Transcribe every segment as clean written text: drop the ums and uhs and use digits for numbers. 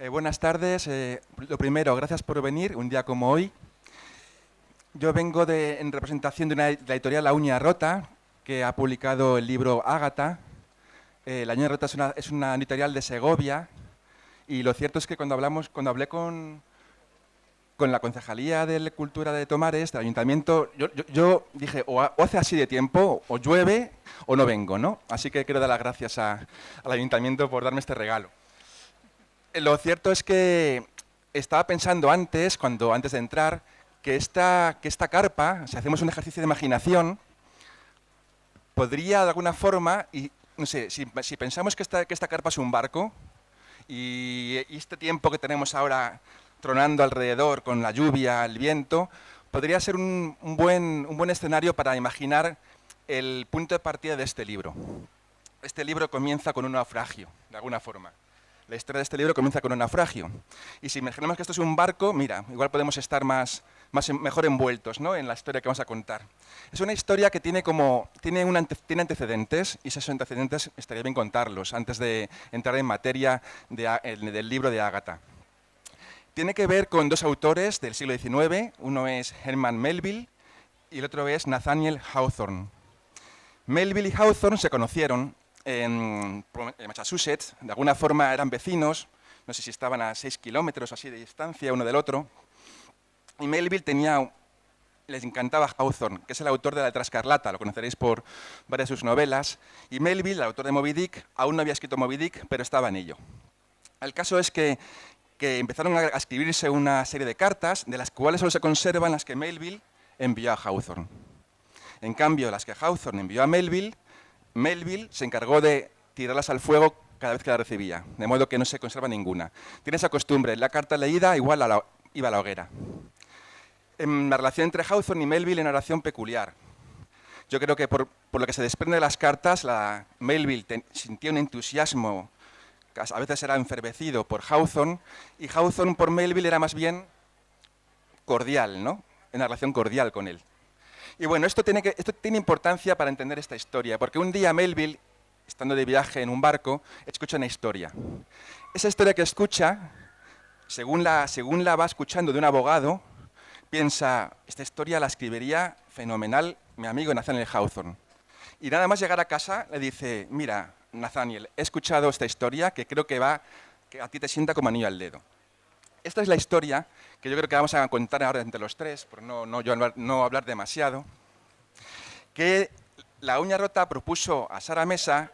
Buenas tardes. Lo primero, gracias por venir un día como hoy. Yo vengo en representación de la editorial La Uña Rota, que ha publicado el libro Ágata. La Uña Rota es una editorial de Segovia, y lo cierto es que cuando hablé con la Concejalía de Cultura de Tomares, del Ayuntamiento, yo dije, o hace así de tiempo, o llueve, o no vengo, ¿no? Así que quiero dar las gracias al Ayuntamiento por darme este regalo. Lo cierto es que estaba pensando antes de entrar, que esta carpa, si hacemos un ejercicio de imaginación, podría de alguna forma, y no sé, si pensamos que esta carpa es un barco, y este tiempo que tenemos ahora tronando alrededor con la lluvia, el viento, podría ser un buen escenario para imaginar el punto de partida de este libro. Este libro comienza con un naufragio, de alguna forma. La historia de este libro comienza con un naufragio. Y si imaginamos que esto es un barco, mira, igual podemos estar mejor envueltos, ¿no?, en la historia que vamos a contar. Es una historia que tiene antecedentes, y esos antecedentes estaría bien contarlos antes de entrar en materia del libro de Ágata. Tiene que ver con dos autores del siglo XIX, uno es Herman Melville y el otro es Nathaniel Hawthorne. Melville y Hawthorne se conocieron en Massachusetts, de alguna forma eran vecinos, no sé si estaban a 6 kilómetros así de distancia uno del otro, y Melville les encantaba Hawthorne, que es el autor de La Letra Escarlata, lo conoceréis por varias de sus novelas, y Melville, el autor de Moby Dick, aún no había escrito Moby Dick, pero estaba en ello. El caso es que empezaron a escribirse una serie de cartas, de las cuales solo se conservan las que Melville envió a Hawthorne. En cambio, las que Hawthorne envió a Melville se encargó de tirarlas al fuego cada vez que las recibía, de modo que no se conserva ninguna. Tiene esa costumbre, la carta leída igual iba a la hoguera. La relación entre Hawthorne y Melville es una relación peculiar. Yo creo que por lo que se desprende de las cartas, Melville sintió un entusiasmo, a veces era enfervecido por Hawthorne, y Hawthorne por Melville era más bien cordial, ¿no?, una relación cordial con él. Y bueno, esto tiene importancia para entender esta historia, porque un día Melville, estando de viaje en un barco, escucha una historia. Esa historia que escucha, según la va escuchando de un abogado, piensa, esta historia la escribiría fenomenal mi amigo Nathaniel Hawthorne. Y nada más llegar a casa le dice, mira, Nathaniel, he escuchado esta historia que creo que a ti te sienta como anillo al dedo. Esta es la historia que yo creo que vamos a contar ahora entre los tres, por no hablar demasiado, que La Uña Rota propuso a Sara Mesa,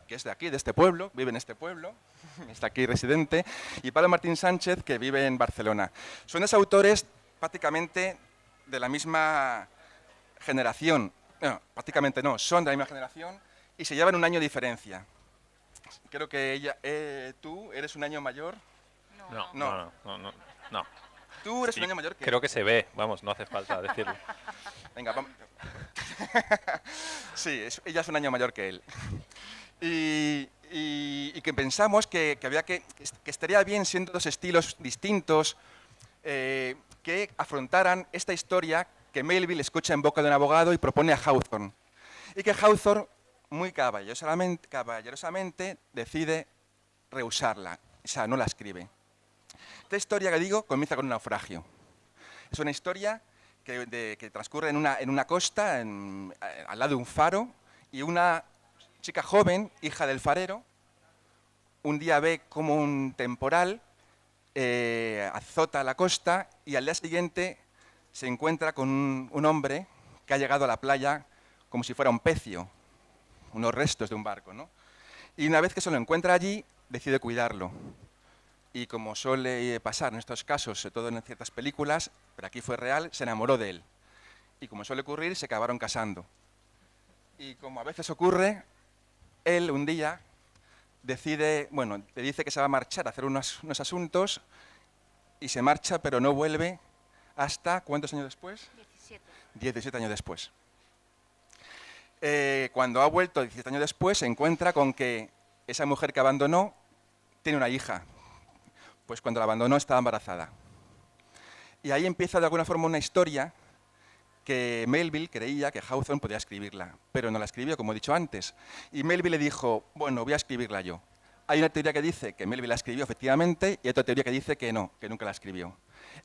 que es de aquí, de este pueblo, vive en este pueblo, está aquí residente, y Pablo Martín Sánchez, que vive en Barcelona. Son dos autores prácticamente de la misma generación, no, prácticamente no, son de la misma generación y se llevan un año de diferencia. Creo que tú eres un año mayor. No. Tú eres un año mayor que creo que se ve, vamos, no hace falta decirlo. Venga, vamos. Sí, ella es un año mayor que él. Y que pensamos que estaría bien, siendo dos estilos distintos, que afrontaran esta historia que Melville escucha en boca de un abogado y propone a Hawthorne. Y que Hawthorne, muy caballerosamente, decide rehusarla, o sea, no la escribe. Esta historia que digo comienza con un naufragio. Es una historia que transcurre en una costa, al lado de un faro, y una chica joven, hija del farero, un día ve como un temporal azota la costa y al día siguiente se encuentra con un hombre que ha llegado a la playa como si fuera un pecio, unos restos de un barco, ¿no? Y una vez que se lo encuentra allí, decide cuidarlo. Y como suele pasar en estos casos, sobre todo en ciertas películas, pero aquí fue real, se enamoró de él. Y como suele ocurrir, se acabaron casando. Y como a veces ocurre, él un día le dice que se va a marchar a hacer unos asuntos y se marcha, pero no vuelve hasta, ¿cuántos años después? 17. 17 años después. Cuando ha vuelto 17 años después, se encuentra con que esa mujer que abandonó tiene una hija. Pues cuando la abandonó estaba embarazada. Y ahí empieza de alguna forma una historia que Melville creía que Hawthorne podía escribirla, pero no la escribió, como he dicho antes. Y Melville le dijo, bueno, voy a escribirla yo. Hay una teoría que dice que Melville la escribió efectivamente y otra teoría que dice que no, que nunca la escribió.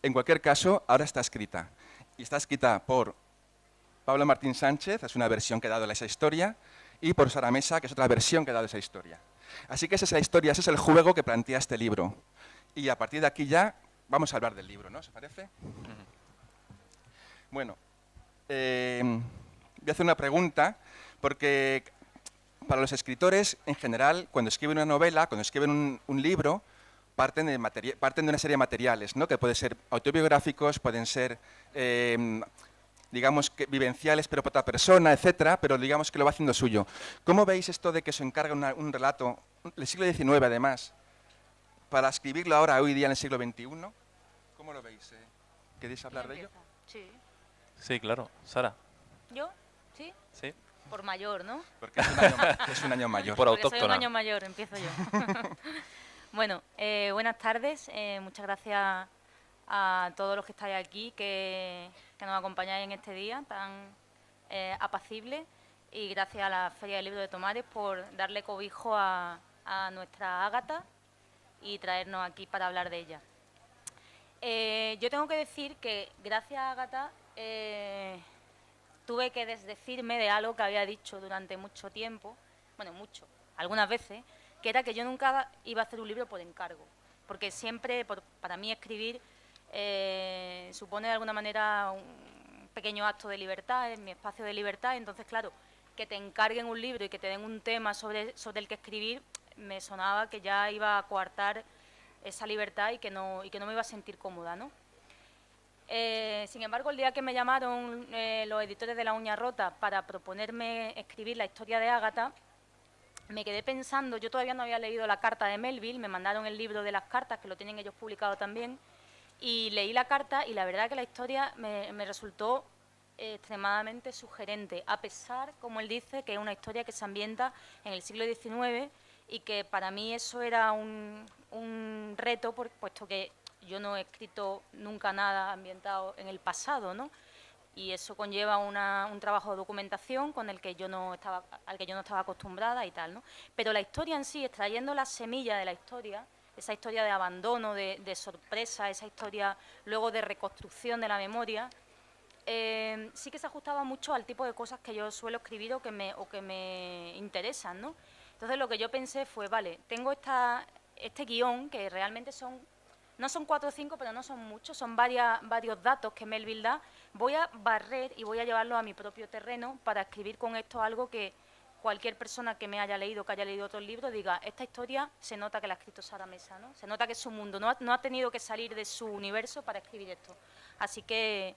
En cualquier caso, ahora está escrita. Y está escrita por Pablo Martín Sánchez, es una versión que ha dado de esa historia, y por Sara Mesa, que es otra versión que ha dado de esa historia. Así que esa es la historia, ese es el juego que plantea este libro. Y a partir de aquí ya vamos a hablar del libro, ¿no? ¿Se parece? Bueno, voy a hacer una pregunta, porque para los escritores, en general, cuando escriben una novela, cuando escriben un libro, parten de una serie de materiales, ¿no? Que pueden ser autobiográficos, pueden ser, digamos, que vivenciales, pero para otra persona, etcétera, pero digamos que lo va haciendo suyo. ¿Cómo veis esto de que se encarga un relato del siglo XIX, además, para escribirlo ahora, hoy día, en el siglo XXI? ¿Cómo lo veis? ¿Queréis hablar de ello? Sí. Sí, claro. Sara. ¿Yo? ¿Sí? Sí. Por mayor, ¿no? Porque es un año mayor. Por Porque soy un autóctona. año mayor, empiezo yo. Bueno, buenas tardes. Muchas gracias a todos los que estáis aquí, que nos acompañáis en este día tan apacible. Y gracias a la Feria del Libro de Tomares por darle cobijo a nuestra Ágata y traernos aquí para hablar de ella. Yo tengo que decir que gracias a Ágata tuve que desdecirme de algo que había dicho durante mucho tiempo, bueno, mucho, algunas veces, que era que yo nunca iba a hacer un libro por encargo, porque siempre, para mí, escribir supone de alguna manera un pequeño acto de libertad, es mi espacio de libertad. Entonces, claro, que te encarguen un libro y que te den un tema sobre el que escribir, me sonaba que ya iba a coartar esa libertad y que no me iba a sentir cómoda, ¿no? Sin embargo, el día que me llamaron los editores de La Uña Rota para proponerme escribir la historia de Ágata, me quedé pensando. Yo todavía no había leído la carta de Melville, me mandaron el libro de las cartas, que lo tienen ellos publicado también, y leí la carta y la verdad que la historia me resultó extremadamente sugerente, a pesar, como él dice, que es una historia que se ambienta en el siglo XIX y que para mí eso era un reto, puesto que yo no he escrito nunca nada ambientado en el pasado, ¿no? Y eso conlleva un trabajo de documentación al que yo no estaba acostumbrada y tal, ¿no? Pero la historia en sí, extrayendo la semilla de la historia, esa historia de abandono, de sorpresa, esa historia luego de reconstrucción de la memoria, sí que se ajustaba mucho al tipo de cosas que yo suelo escribir o que me interesan, ¿no? Entonces lo que yo pensé fue, vale, tengo este guión que realmente no son 4 o 5, pero no son muchos, son varios datos que Melville da. Voy a barrer y voy a llevarlo a mi propio terreno para escribir con esto algo que cualquier persona que me haya leído, que haya leído otros libros, diga, esta historia se nota que la ha escrito Sara Mesa, ¿no? Se nota que es su mundo, no ha tenido que salir de su universo para escribir esto. Así que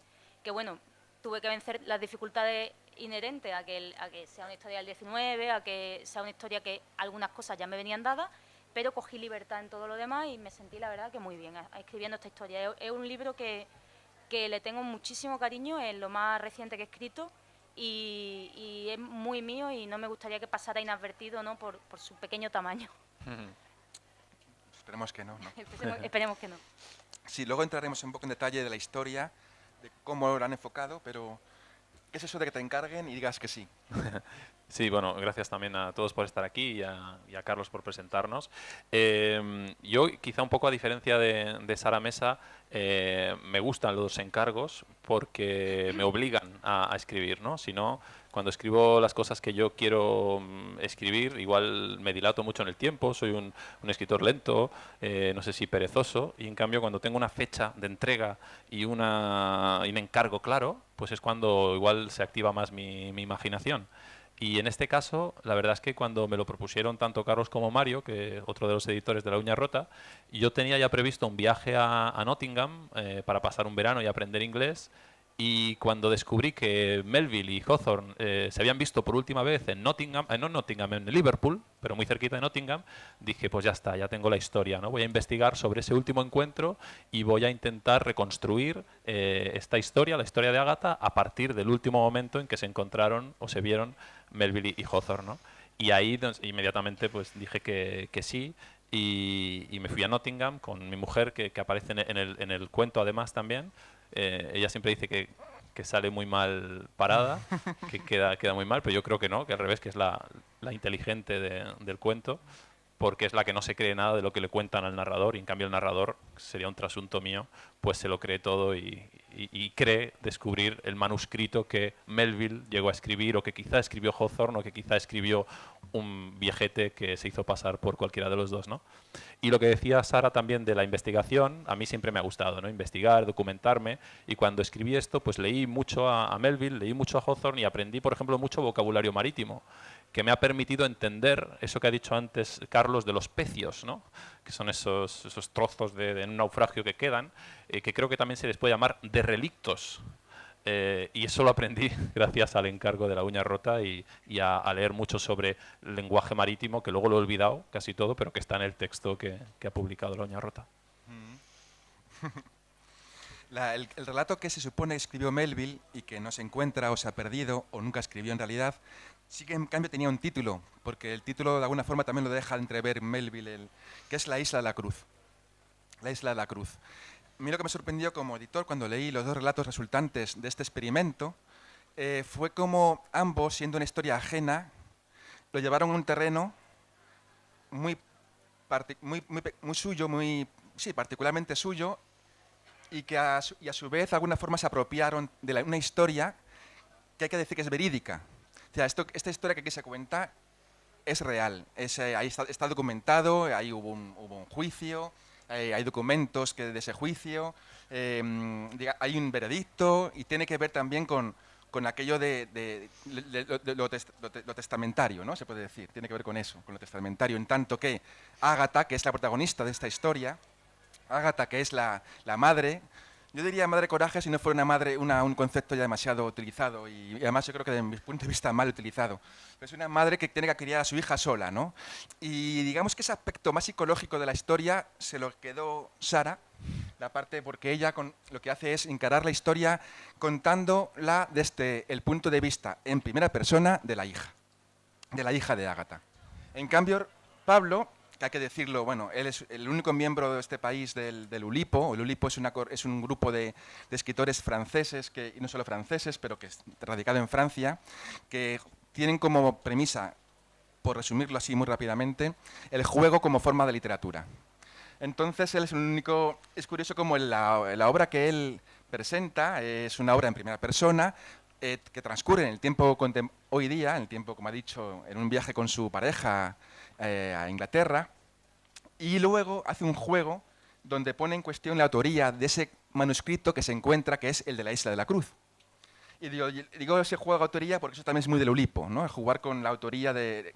bueno, tuve que vencer las dificultades inherentes a que sea una historia del 19, a que sea una historia que algunas cosas ya me venían dadas, pero cogí libertad en todo lo demás y me sentí, la verdad, que muy bien escribiendo esta historia. Es un libro que le tengo muchísimo cariño, es lo más reciente que he escrito y es muy mío y no me gustaría que pasara inadvertido, ¿no? por su pequeño tamaño. Esperemos que no, ¿no? Esperemos que no. Sí, luego entraremos un poco en detalle de la historia, de cómo lo han enfocado, pero ¿qué es eso de que te encarguen y digas que sí? Sí, bueno, gracias también a todos por estar aquí y a Carlos por presentarnos. Yo, quizá un poco a diferencia de Sara Mesa, me gustan los encargos porque me obligan a escribir, ¿no? Si no, cuando escribo las cosas que yo quiero escribir, igual me dilato mucho en el tiempo, soy un escritor lento, no sé si perezoso, y en cambio cuando tengo una fecha de entrega y un encargo claro, pues es cuando igual se activa más mi imaginación. Y en este caso, la verdad es que cuando me lo propusieron tanto Carlos como Mario, que es otro de los editores de La Uña Rota, yo tenía ya previsto un viaje a Nottingham para pasar un verano y aprender inglés. Y cuando descubrí que Melville y Hawthorne se habían visto por última vez en Nottingham, no en Nottingham, en Liverpool, pero muy cerquita de Nottingham, dije, pues ya está, ya tengo la historia, ¿no? Voy a investigar sobre ese último encuentro y voy a intentar reconstruir esta historia, la historia de Ágata, a partir del último momento en que se encontraron o se vieron Melville y Hawthorne, ¿no? Y ahí inmediatamente pues dije que sí. Y me fui a Nottingham con mi mujer, que aparece en el cuento además también. Ella siempre dice que sale muy mal parada, que queda muy mal, pero yo creo que no, que al revés, que es la inteligente del cuento. porque es la que no se cree nada de lo que le cuentan al narrador, y en cambio el narrador, sería un trasunto mío, pues se lo cree todo y cree descubrir el manuscrito que Melville llegó a escribir, o que quizá escribió Hawthorne, o que quizá escribió un viejete que se hizo pasar por cualquiera de los dos, ¿no? Y lo que decía Sara también de la investigación, a mí siempre me ha gustado, ¿no? Investigar, documentarme, y cuando escribí esto, pues leí mucho a Melville, leí mucho a Hawthorne y aprendí, por ejemplo, mucho vocabulario marítimo, que me ha permitido entender eso que ha dicho antes Carlos de los pecios, ¿no? Que son esos trozos de un naufragio que quedan, que creo que también se les puede llamar derelictos. Y eso lo aprendí gracias al encargo de La Uña Rota y a leer mucho sobre lenguaje marítimo, que luego lo he olvidado casi todo, pero que está en el texto que ha publicado La Uña Rota. El relato que se supone que escribió Melville y que no se encuentra o se ha perdido o nunca escribió en realidad, sí que en cambio tenía un título, porque el título de alguna forma también lo deja entrever Melville, que es La Isla de la Cruz. La Isla de la Cruz. A mí lo que me sorprendió como editor cuando leí los dos relatos resultantes de este experimento fue como ambos, siendo una historia ajena, lo llevaron a un terreno muy suyo, sí, particularmente suyo, y que a su vez de alguna forma se apropiaron de una historia que hay que decir que es verídica. O sea, esta historia que aquí se cuenta es real, ahí está documentado, ahí hubo un juicio, hay documentos de ese juicio, hay un veredicto y tiene que ver también con aquello de lo testamentario, ¿no? Se puede decir, tiene que ver con eso, con lo testamentario, en tanto que Ágata, que es la protagonista de esta historia, Ágata, que es la madre, yo diría madre coraje si no fuera una madre, un concepto ya demasiado utilizado y además yo creo que desde mi punto de vista mal utilizado. Pero es una madre que tiene que criar a su hija sola, ¿no? Y digamos que ese aspecto más psicológico de la historia se lo quedó Sara, la parte porque ella lo que hace es encarar la historia contándola desde el punto de vista en primera persona de la hija de Ágata. En cambio, Pablo, que hay que decirlo, bueno, él es el único miembro de este país del Ulipo. El Ulipo es un grupo de escritores franceses, y no solo franceses, pero que es radicado en Francia, que tienen como premisa, por resumirlo así muy rápidamente, el juego como forma de literatura. Entonces él es el único, es curioso como la obra que él presenta es una obra en primera persona, que transcurre en el tiempo hoy día, en el tiempo, como ha dicho, en un viaje con su pareja a Inglaterra, y luego hace un juego donde pone en cuestión la autoría de ese manuscrito que se encuentra, que es el de la Isla de la Cruz. Y digo ese juego de autoría porque eso también es muy del Ulipo, ¿no? Jugar con la autoría de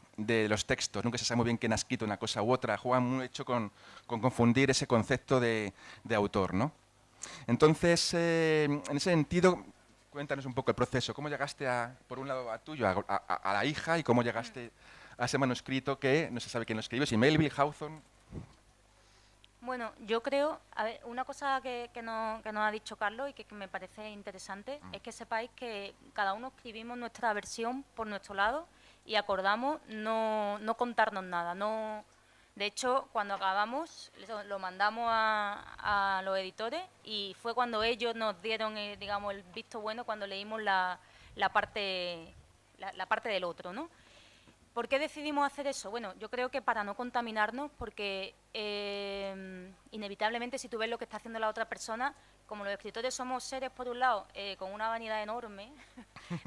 los textos. Nunca se sabe muy bien quién ha escrito una cosa u otra. Juegan mucho con confundir ese concepto de autor, ¿no? Entonces, en ese sentido, cuéntanos un poco el proceso. ¿Cómo llegaste, por un lado, a la hija y cómo llegaste a ese manuscrito que no se sabe quién lo escribió? Si Melville, Hawthorne. Bueno, yo creo, a ver, una cosa que nos ha dicho Carlos y que me parece interesante es que sepáis que cada uno escribimos nuestra versión por nuestro lado y acordamos no contarnos nada. De hecho, cuando acabamos, lo mandamos a los editores y fue cuando ellos nos dieron, digamos, el visto bueno cuando leímos la parte del otro, ¿no? ¿Por qué decidimos hacer eso? Bueno, yo creo que para no contaminarnos, porque inevitablemente si tú ves lo que está haciendo la otra persona, como los escritores somos seres, por un lado, con una vanidad enorme,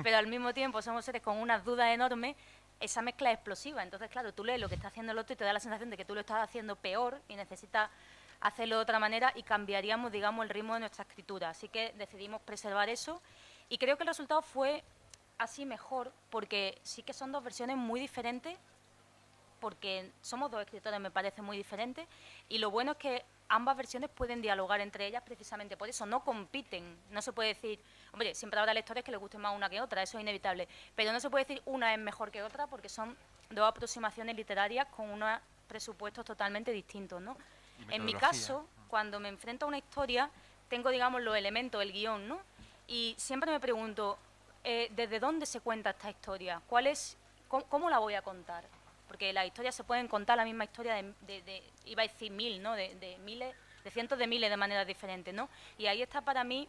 pero al mismo tiempo somos seres con unas dudas enormes, esa mezcla es explosiva. Entonces, claro, tú lees lo que está haciendo el otro y te da la sensación de que tú lo estás haciendo peor y necesitas hacerlo de otra manera y cambiaríamos, digamos, el ritmo de nuestra escritura. Así que decidimos preservar eso y creo que el resultado fue así mejor, porque sí que son dos versiones muy diferentes, porque somos dos escritores, me parece, muy diferentes, y lo bueno es que ambas versiones pueden dialogar entre ellas precisamente por eso, no compiten, no se puede decir, hombre, siempre habrá lectores que les guste más una que otra, eso es inevitable, pero no se puede decir una es mejor que otra porque son dos aproximaciones literarias con unos presupuestos totalmente distintos, ¿no? En mi caso, cuando me enfrento a una historia, tengo, digamos, los elementos, el guión, ¿no? Y siempre me pregunto, ¿desde dónde se cuenta esta historia? ¿Cómo la voy a contar? Porque las historias se pueden contar, la misma historia iba a decir mil, ¿no? De miles, de cientos de miles de maneras diferentes, ¿no? Y ahí está para mí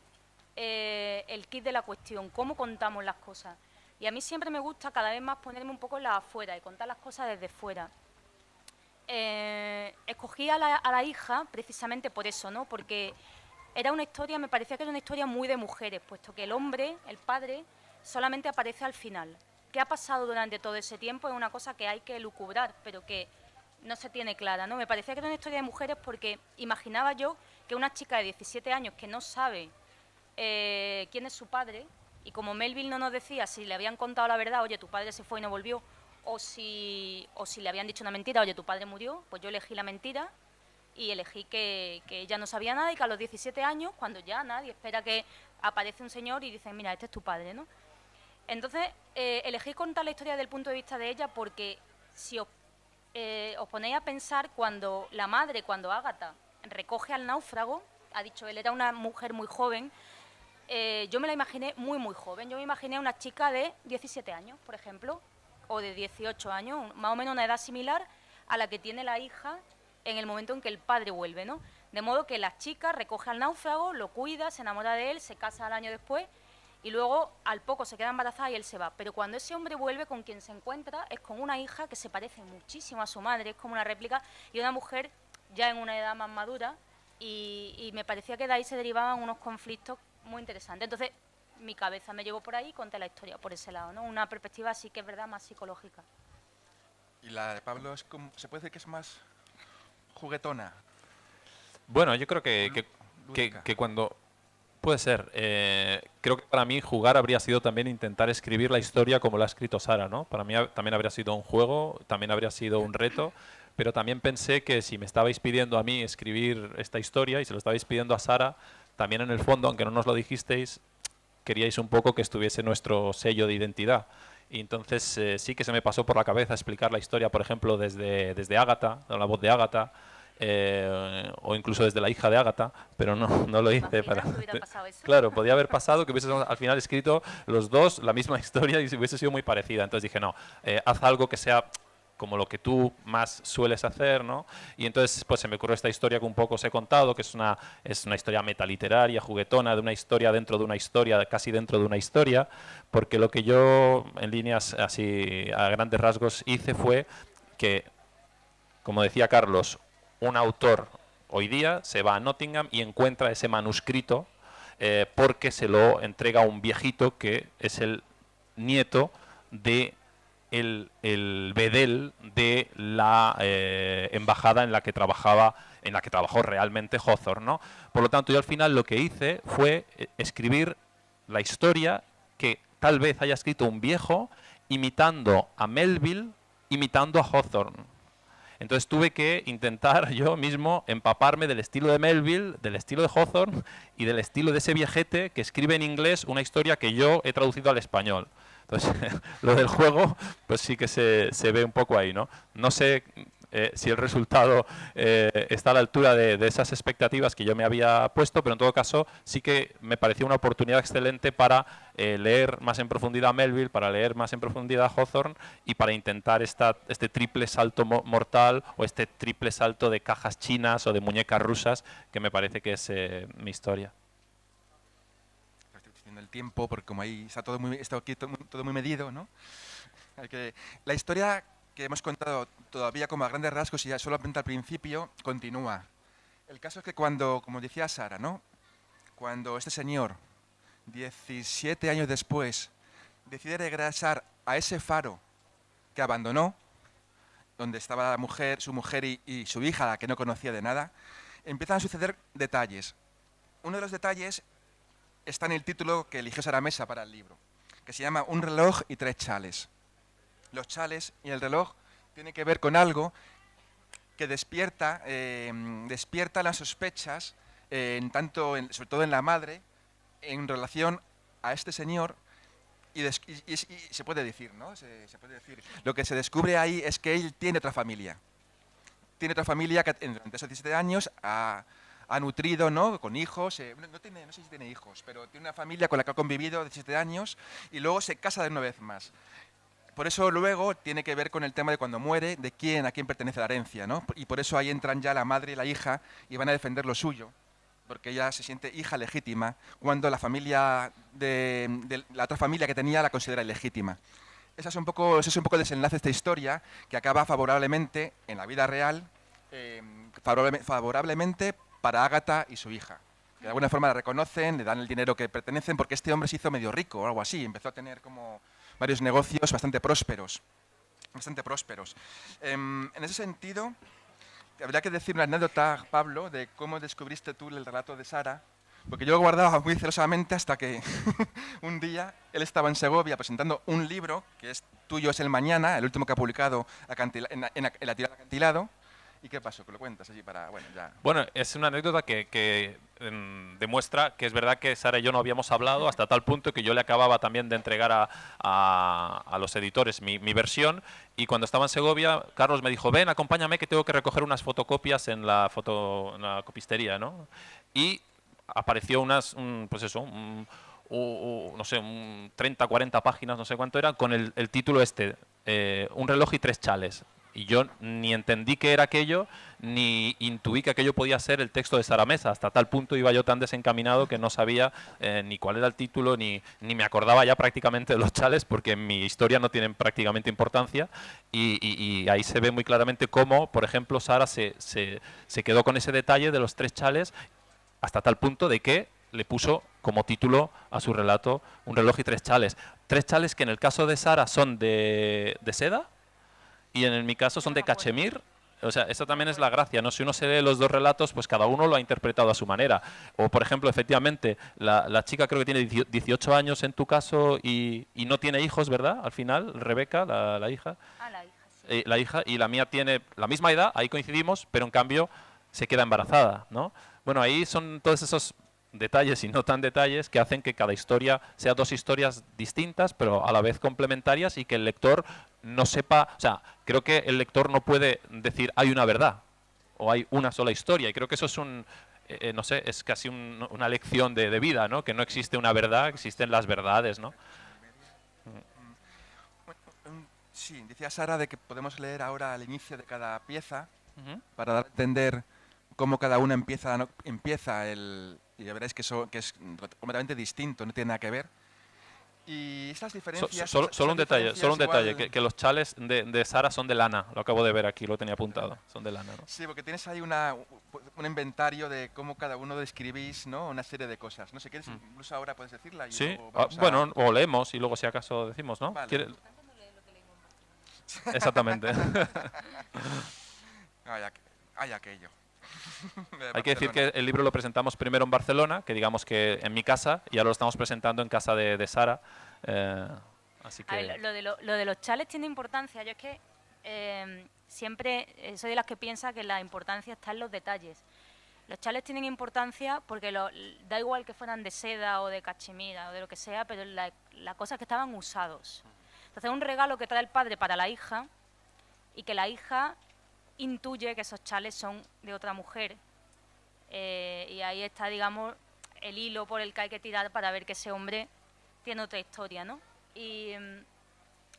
el kit de la cuestión, cómo contamos las cosas. Y a mí siempre me gusta cada vez más ponerme un poco en la afuera y contar las cosas desde fuera. escogí a la hija precisamente por eso, ¿no? Porque era una historia, me parecía que era una historia muy de mujeres, puesto que el hombre, el padre, solamente aparece al final. ¿Qué ha pasado durante todo ese tiempo? Es una cosa que hay que elucubrar, pero que no se tiene clara, ¿no? Me parecía que era una historia de mujeres porque imaginaba yo que una chica de 17 años que no sabe quién es su padre, y como Melville no nos decía si le habían contado la verdad, oye, tu padre se fue y no volvió, o si le habían dicho una mentira, oye, tu padre murió, pues yo elegí la mentira y elegí que ella no sabía nada y que a los 17 años, cuando ya nadie espera que aparece un señor y dicen, mira, este es tu padre, ¿no? Entonces, elegí contar la historia desde el punto de vista de ella porque si os ponéis a pensar, cuando la madre, cuando Ágata recoge al náufrago, ha dicho él, era una mujer muy joven, yo me la imaginé muy, muy joven. Yo me imaginé una chica de 17 años, por ejemplo, o de 18 años, más o menos una edad similar a la que tiene la hija en el momento en que el padre vuelve, ¿no? De modo que la chica recoge al náufrago, lo cuida, se enamora de él, se casa al año después y luego al poco se queda embarazada y él se va. Pero cuando ese hombre vuelve, con quien se encuentra es con una hija que se parece muchísimo a su madre, es como una réplica, y una mujer ya en una edad más madura, y me parecía que de ahí se derivaban unos conflictos muy interesantes. Entonces, mi cabeza me llevó por ahí y conté la historia por ese lado, ¿no? Una perspectiva sí que es verdad más psicológica. Y la de Pablo es como, se puede decir que es más juguetona. Bueno, yo creo Lúdica. que cuando... Puede ser. Creo que para mí jugar habría sido también intentar escribir la historia como la ha escrito Sara, ¿no? Para mí también habría sido un juego, también habría sido un reto, pero también pensé que si me estabais pidiendo a mí escribir esta historia y se lo estabais pidiendo a Sara, también en el fondo, aunque no nos lo dijisteis, queríais un poco que estuviese nuestro sello de identidad. Y entonces sí que se me pasó por la cabeza explicar la historia, por ejemplo, desde Ágata, la voz de Ágata, o incluso desde la hija de Ágata, pero no lo hice. ¿Imaginas que hubiera pasado eso? Claro, podía haber pasado que hubiésemos al final escrito los dos la misma historia y hubiese sido muy parecida. Entonces dije, no, haz algo que sea como lo que tú más sueles hacer, ¿no? Y entonces pues se me ocurrió esta historia que un poco os he contado, que es una historia metaliteraria, juguetona, de una historia dentro de una historia, casi dentro de una historia, porque lo que yo en líneas así a grandes rasgos hice fue que, como decía Carlos, un autor hoy día se va a Nottingham y encuentra ese manuscrito porque se lo entrega a un viejito que es el nieto de el bedel de la embajada en la que trabajó realmente Hawthorne, ¿no? Por lo tanto, yo al final lo que hice fue escribir la historia que tal vez haya escrito un viejo imitando a Melville, imitando a Hawthorne. Entonces tuve que intentar yo mismo empaparme del estilo de Melville, del estilo de Hawthorne y del estilo de ese viejete que escribe en inglés una historia que yo he traducido al español. Entonces, lo del juego, pues sí que se ve un poco ahí, ¿no? No sé si el resultado está a la altura de esas expectativas que yo me había puesto, pero en todo caso sí que me pareció una oportunidad excelente para leer más en profundidad a Melville, para leer más en profundidad a Hawthorne y para intentar este triple salto mortal o este triple salto de cajas chinas o de muñecas rusas que me parece que es mi historia. Estoy diciendo el tiempo, porque como ahí está aquí todo muy medido, ¿no? La historia que hemos contado todavía como a grandes rasgos y ya solamente al principio, continúa. El caso es que cuando, como decía Sara, ¿no? Cuando este señor, 17 años después, decide regresar a ese faro que abandonó, donde estaba su mujer y su hija, la que no conocía de nada, empiezan a suceder detalles. Uno de los detalles está en el título que eligió Sara Mesa para el libro, que se llama Un reloj y 3 chales. Los chales y el reloj tienen que ver con algo que despierta las sospechas, sobre todo en la madre, en relación a este señor, y se puede decir, ¿no? Se puede decir. Lo que se descubre ahí es que él tiene otra familia. Tiene otra familia que durante esos 17 años ha nutrido, ¿no? Con hijos, no sé si tiene hijos, pero tiene una familia con la que ha convivido 17 años y luego se casa de una vez más. Por eso luego tiene que ver con el tema de cuando muere, a quién pertenece la herencia, ¿no? Y por eso ahí entran ya la madre y la hija y van a defender lo suyo, porque ella se siente hija legítima cuando la familia la otra familia que tenía la considera ilegítima. ese es un poco el desenlace de esta historia, que acaba favorablemente en la vida real, favorablemente para Ágata y su hija. Que de alguna forma la reconocen, le dan el dinero que pertenecen, porque este hombre se hizo medio rico o algo así, empezó a tener como varios negocios bastante prósperos. En ese sentido, habría que decir una anécdota, Pablo, de cómo descubriste tú el relato de Sara, porque yo lo guardaba muy celosamente hasta que un día él estaba en Segovia presentando un libro que es Tuyo es el mañana, el último que ha publicado en la tirada Acantilado. ¿Y qué pasó? Que lo cuentas allí para, bueno, ya. Bueno, es una anécdota que demuestra que es verdad que Sara y yo no habíamos hablado hasta tal punto que yo le acababa también de entregar a los editores mi versión, y cuando estaba en Segovia, Carlos me dijo, ven, acompáñame que tengo que recoger unas fotocopias en la copistería, ¿no? Y apareció pues eso, no sé, 30, 40 páginas, no sé cuánto era, con el título un reloj y 3 chales. Y yo ni entendí qué era aquello, ni intuí que aquello podía ser el texto de Sara Mesa. Hasta tal punto iba yo tan desencaminado que no sabía ni cuál era el título, ni me acordaba ya prácticamente de los chales, porque en mi historia no tienen prácticamente importancia. Y ahí se ve muy claramente cómo, por ejemplo, Sara se quedó con ese detalle de los 3 chales, hasta tal punto de que le puso como título a su relato un reloj y 3 chales. 3 chales que en el caso de Sara son de seda, y en mi caso son de cachemir. O sea, esto también es la gracia, ¿no? Si uno se lee los dos relatos, pues cada uno lo ha interpretado a su manera. O, por ejemplo, efectivamente, la chica creo que tiene 18 años en tu caso y no tiene hijos, ¿verdad? Al final, Rebeca, la hija. Ah, la hija, sí. La hija, y la mía tiene la misma edad, ahí coincidimos, pero en cambio se queda embarazada, ¿no? Bueno, ahí son todos esos detalles y no tan detalles que hacen que cada historia sea 2 historias distintas, pero a la vez complementarias, y que el lector no sepa, o sea, creo que el lector no puede decir hay una verdad o hay una sola historia, y creo que eso es no sé, es casi una lección de vida, ¿no? Que no existe una verdad, existen las verdades, ¿no? Sí, decía Sara de que podemos leer ahora al inicio de cada pieza para dar a entender cómo cada una empieza y ya veréis que es completamente distinto, no tiene nada que ver. Y estas diferencias... Solo un detalle, que los chales de Sara son de lana, lo acabo de ver aquí, lo tenía apuntado, son de lana, ¿no? Sí, porque tienes ahí un inventario de cómo cada uno describís, ¿no? Una serie de cosas. No sé, ¿quieres incluso ahora puedes decirla? Y Sí, luego bueno, o leemos y luego si acaso decimos, ¿no? Vale. Exactamente. Hay aquello. Hay que decir que el libro lo presentamos primero en Barcelona, que digamos que en mi casa, y ahora lo estamos presentando en casa de Sara. Así que... A ver, lo de los chales tiene importancia. Yo es que siempre soy de las que piensa que la importancia está en los detalles. Los chales tienen importancia porque da igual que fueran de seda o de cachemira o de lo que sea, pero la cosa es que estaban usados. Entonces es un regalo que trae el padre para la hija, y que la hija intuye que esos chales son de otra mujer, y ahí está, digamos, el hilo por el que hay que tirar para ver que ese hombre tiene otra historia, ¿no? Y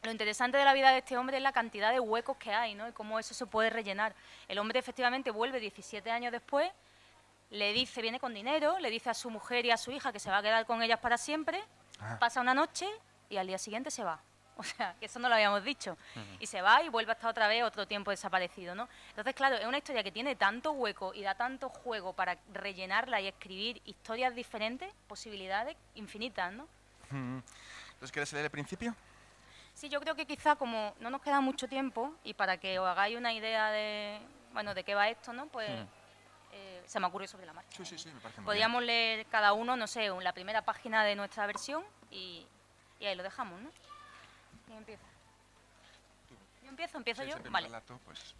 lo interesante de la vida de este hombre es la cantidad de huecos que hay, ¿no? Y cómo eso se puede rellenar. El hombre efectivamente vuelve 17 años después, le dice, viene con dinero, le dice a su mujer y a su hija que se va a quedar con ellas para siempre, pasa una noche y al día siguiente se va. O sea, que eso no lo habíamos dicho. Y se va y vuelve a estar otra vez otro tiempo desaparecido, ¿no? Entonces, claro, es una historia que tiene tanto hueco y da tanto juego para rellenarla y escribir historias diferentes, posibilidades infinitas, ¿no? Entonces, ¿quieres leer el principio? Sí, yo creo que quizá como no nos queda mucho tiempo, y para que os hagáis una idea de, bueno, de qué va esto, ¿no? Pues se me ocurre sobre la marcha. Sí, me parece muy Podríamos leer cada uno, no sé, la primera página de nuestra versión y ahí lo dejamos, ¿no? ¿Quién empieza? ¿Empiezo yo? Vale. Relato, pues.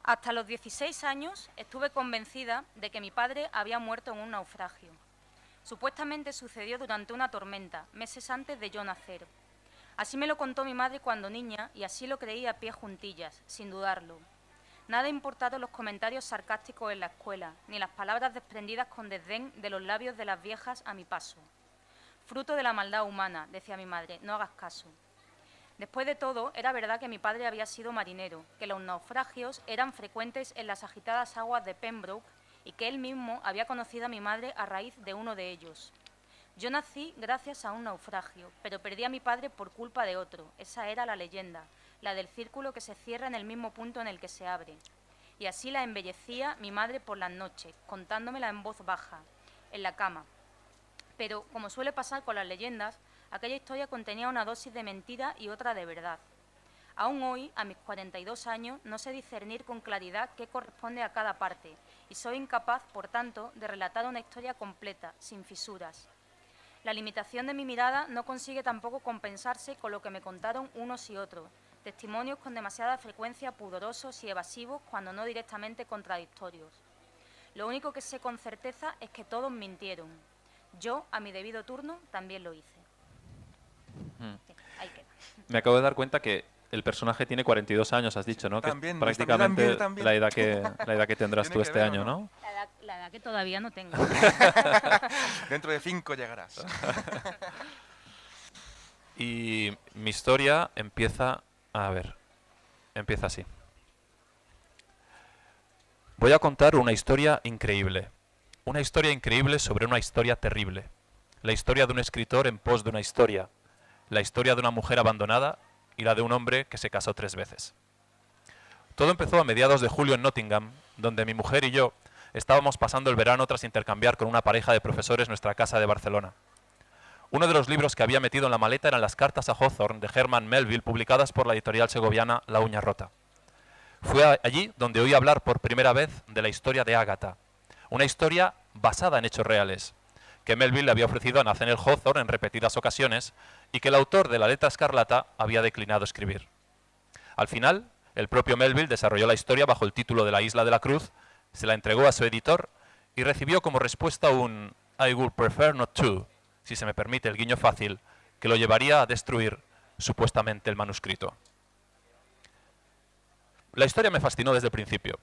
Hasta los 16 años estuve convencida de que mi padre había muerto en un naufragio. Supuestamente sucedió durante una tormenta, meses antes de yo nacer. Así me lo contó mi madre cuando niña, y así lo creí a pie juntillas, sin dudarlo. Nada importaron los comentarios sarcásticos en la escuela, ni las palabras desprendidas con desdén de los labios de las viejas a mi paso. Fruto de la maldad humana, decía mi madre, no hagas caso. Después de todo, era verdad que mi padre había sido marinero, que los naufragios eran frecuentes en las agitadas aguas de Pembroke y que él mismo había conocido a mi madre a raíz de uno de ellos. Yo nací gracias a un naufragio, pero perdí a mi padre por culpa de otro. Esa era la leyenda, la del círculo que se cierra en el mismo punto en el que se abre. Y así la embellecía mi madre por las noches, contándomela en voz baja, en la cama. Pero, como suele pasar con las leyendas, aquella historia contenía una dosis de mentira y otra de verdad. Aún hoy, a mis 42 años, no sé discernir con claridad qué corresponde a cada parte, y soy incapaz, por tanto, de relatar una historia completa, sin fisuras. La limitación de mi mirada no consigue tampoco compensarse con lo que me contaron unos y otros, testimonios con demasiada frecuencia pudorosos y evasivos cuando no directamente contradictorios. Lo único que sé con certeza es que todos mintieron. Yo, a mi debido turno, también lo hice. Bien, ahí queda. Me acabo de dar cuenta que el personaje tiene 42 años, has dicho, ¿no? También, que prácticamente también. la edad que tendrás Tiene tú que este ver, ¿o año, no? ¿no? La edad que todavía no tengo. Dentro de 5 llegarás. Y mi historia empieza así. Voy a contar una historia increíble sobre una historia terrible. La historia de un escritor en pos de una historia. La historia de una mujer abandonada y la de un hombre que se casó 3 veces. Todo empezó a mediados de julio en Nottingham, donde mi mujer y yo estábamos pasando el verano tras intercambiar con una pareja de profesores nuestra casa de Barcelona. Uno de los libros que había metido en la maleta eran las cartas a Hawthorne de Herman Melville, publicadas por la editorial segoviana La Uña Rota. Fue allí donde oí hablar por primera vez de la historia de Ágata, una historia basada en hechos reales, que Melville le había ofrecido a Nathaniel Hawthorne en repetidas ocasiones y que el autor de La Letra Escarlata había declinado escribir. Al final, el propio Melville desarrolló la historia bajo el título de La Isla de la Cruz, se la entregó a su editor y recibió como respuesta un "I would prefer not to", si se me permite el guiño fácil, que lo llevaría a destruir supuestamente el manuscrito. La historia me fascinó desde el principio.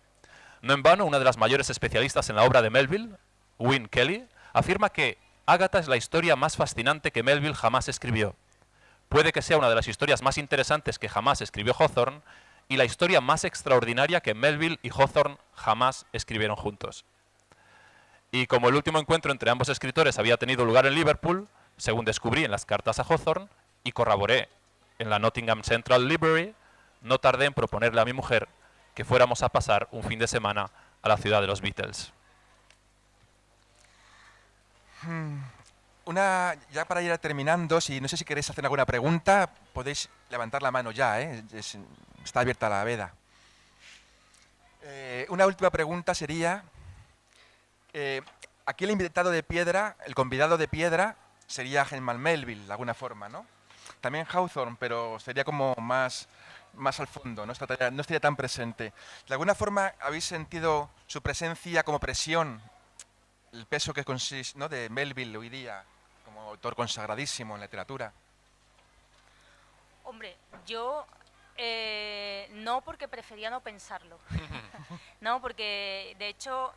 No en vano, una de las mayores especialistas en la obra de Melville, Wynne Kelly, afirma que Ágata es la historia más fascinante que Melville jamás escribió. Puede que sea una de las historias más interesantes que jamás escribió Hawthorne y la historia más extraordinaria que Melville y Hawthorne jamás escribieron juntos. Y como el último encuentro entre ambos escritores había tenido lugar en Liverpool, según descubrí en las cartas a Hawthorne y corroboré en la Nottingham Central Library, no tardé en proponerle a mi mujer que fuéramos a pasar un fin de semana a la ciudad de los Beatles. Ya para ir terminando, no sé si queréis hacer alguna pregunta, podéis levantar la mano ya, está abierta la veda. Una última pregunta sería, aquí el convidado de piedra sería Herman Melville, de alguna forma, ¿no? También Hawthorne, pero sería como más al fondo, no estaría tan presente. ¿De alguna forma habéis sentido su presencia como presión, el peso que consiste, ¿no?, de Melville hoy día como autor consagradísimo en la literatura? Hombre, yo no, porque prefería no pensarlo. No, porque de hecho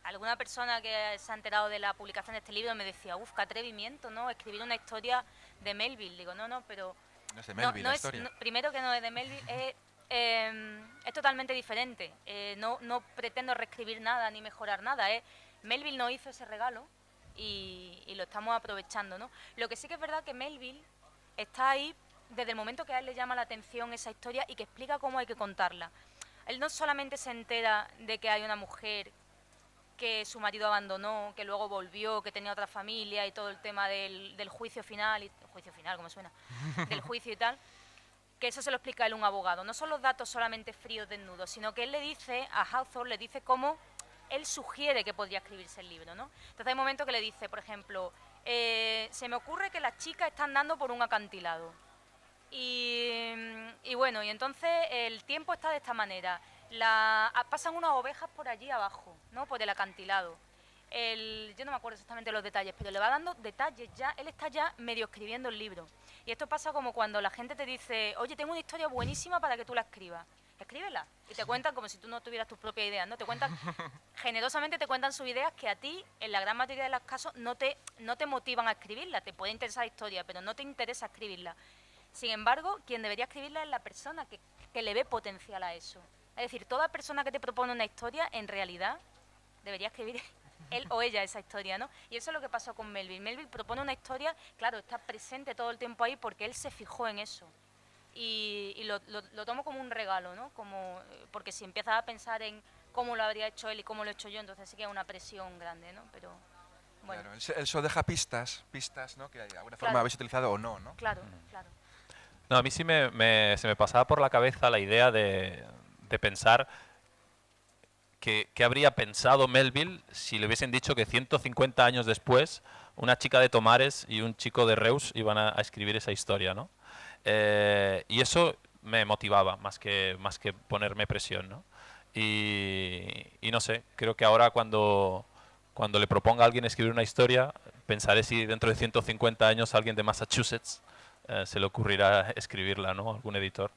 alguna persona que se ha enterado de la publicación de este libro me decía, qué atrevimiento, ¿no?, escribir una historia de Melville. Digo, no, pero no es de Melville la historia. Primero que no es de Melville, es totalmente diferente. No pretendo reescribir nada ni mejorar nada. Melville nos hizo ese regalo y lo estamos aprovechando, ¿no? Lo que sí que es verdad que Melville está ahí desde el momento que a él le llama la atención esa historia y que explica cómo hay que contarla. Él no solamente se entera de que hay una mujer que su marido abandonó, que luego volvió, que tenía otra familia y todo el tema del juicio final, ¿cómo suena? Del juicio y tal, que eso se lo explica él un abogado. No son los datos solamente fríos, desnudos, sino que él le dice a Hawthorne, le dice cómo él sugiere que podría escribirse el libro, ¿no? Entonces hay momentos que le dice, por ejemplo, se me ocurre que las chicas están andando por un acantilado. Y bueno, y entonces el tiempo está de esta manera. Pasan unas ovejas por allí abajo, ¿no?, por el acantilado. Yo no me acuerdo exactamente los detalles, pero le va dando detalles ya. Él está ya medio escribiendo el libro. Y esto pasa como cuando la gente te dice, oye, tengo una historia buenísima para que tú la escribas. Escríbela. Y te cuentan como si tú no tuvieras tus propias ideas, ¿no? Te cuentan, generosamente te cuentan sus ideas que a ti, en la gran mayoría de los casos, no te motivan a escribirla. Te puede interesar la historia, pero no te interesa escribirla. Sin embargo, quien debería escribirla es la persona que le ve potencial a eso. Es decir, toda persona que te propone una historia, en realidad, debería escribir él o ella esa historia, ¿no? Y eso es lo que pasó con Melville. Melville propone una historia, claro, está presente todo el tiempo ahí porque él se fijó en eso. Y lo tomo como un regalo, ¿no? Como, porque si empiezas a pensar en cómo lo habría hecho él y cómo lo he hecho yo, entonces sí que es una presión grande, ¿no? Pero, bueno. Claro, él solo deja pistas, ¿no? Que de alguna forma Claro. habéis utilizado o no, ¿no? Claro, claro. No, a mí sí se me pasaba por la cabeza la idea de pensar qué habría pensado Melville si le hubiesen dicho que 150 años después una chica de Tomares y un chico de Reus iban a escribir esa historia, ¿no? Y eso me motivaba más que ponerme presión, ¿no? Y no sé, creo que ahora cuando le proponga a alguien escribir una historia, pensaré si dentro de 150 años a alguien de Massachusetts se le ocurrirá escribirla, ¿no? Algún editor.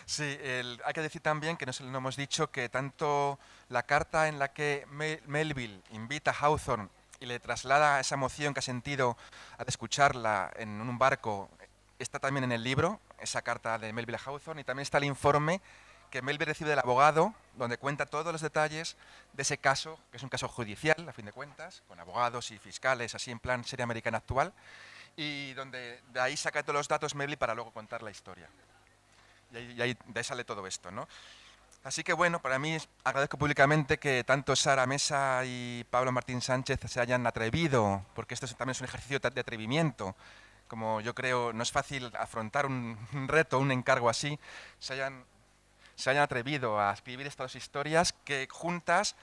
Sí, hay que decir también que no hemos dicho que tanto la carta en la que Melville invita a Hawthorne y le traslada esa emoción que ha sentido al escucharla en un barco, está también en el libro, esa carta de Melville a Hawthorne, y también está el informe que Melville recibe del abogado, donde cuenta todos los detalles de ese caso, que es un caso judicial, a fin de cuentas, con abogados y fiscales, así en plan serie americana actual, y donde de ahí saca todos los datos Melville para luego contar la historia. Y ahí, de ahí sale todo esto, ¿no? Así que bueno, para mí agradezco públicamente que tanto Sara Mesa y Pablo Martín Sánchez se hayan atrevido, porque esto también es un ejercicio de atrevimiento. Como yo creo, no es fácil afrontar un reto, un encargo así, se hayan atrevido a escribir estas dos historias que juntas,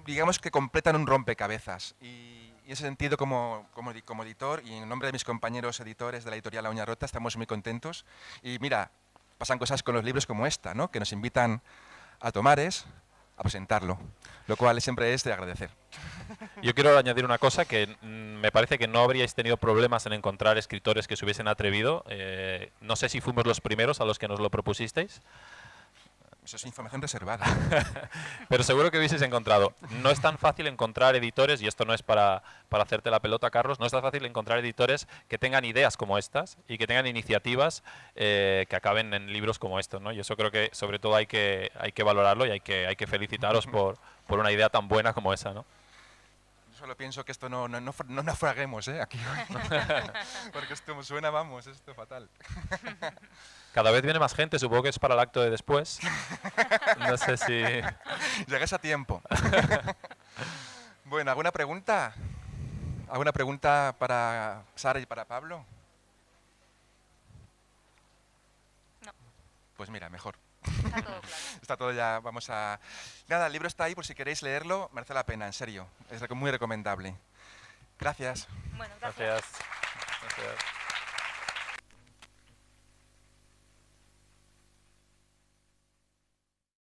digamos que completan un rompecabezas. Y en ese sentido, como editor y en nombre de mis compañeros editores de la editorial La Uña Rota, estamos muy contentos. Y mira, pasan cosas con los libros como esta, ¿no? Que nos invitan a Tomares a presentarlo, lo cual siempre es de agradecer. Yo quiero añadir una cosa, que me parece que no habríais tenido problemas en encontrar escritores que se hubiesen atrevido. No sé si fuimos los primeros a los que nos lo propusisteis. Eso es información reservada. Pero seguro que hubieseis encontrado. No es tan fácil encontrar editores, y esto no es para hacerte la pelota, Carlos, no es tan fácil encontrar editores que tengan ideas como estas y que tengan iniciativas que acaben en libros como estos, ¿no? Y eso creo que sobre todo hay que valorarlo y hay que felicitaros por una idea tan buena como esa, ¿no? Yo solo pienso que esto no naufraguemos, aquí hoy. Porque esto suena, vamos, esto fatal. Cada vez viene más gente, supongo que es para el acto de después. No sé si... Llegas a tiempo. Bueno, ¿alguna pregunta? ¿Alguna pregunta para Sara y para Pablo? No. Pues mira, mejor. Está todo claro. Está todo ya, vamos a... Nada, el libro está ahí por si queréis leerlo, merece la pena, en serio. Es muy recomendable. Gracias. Bueno, gracias. Gracias.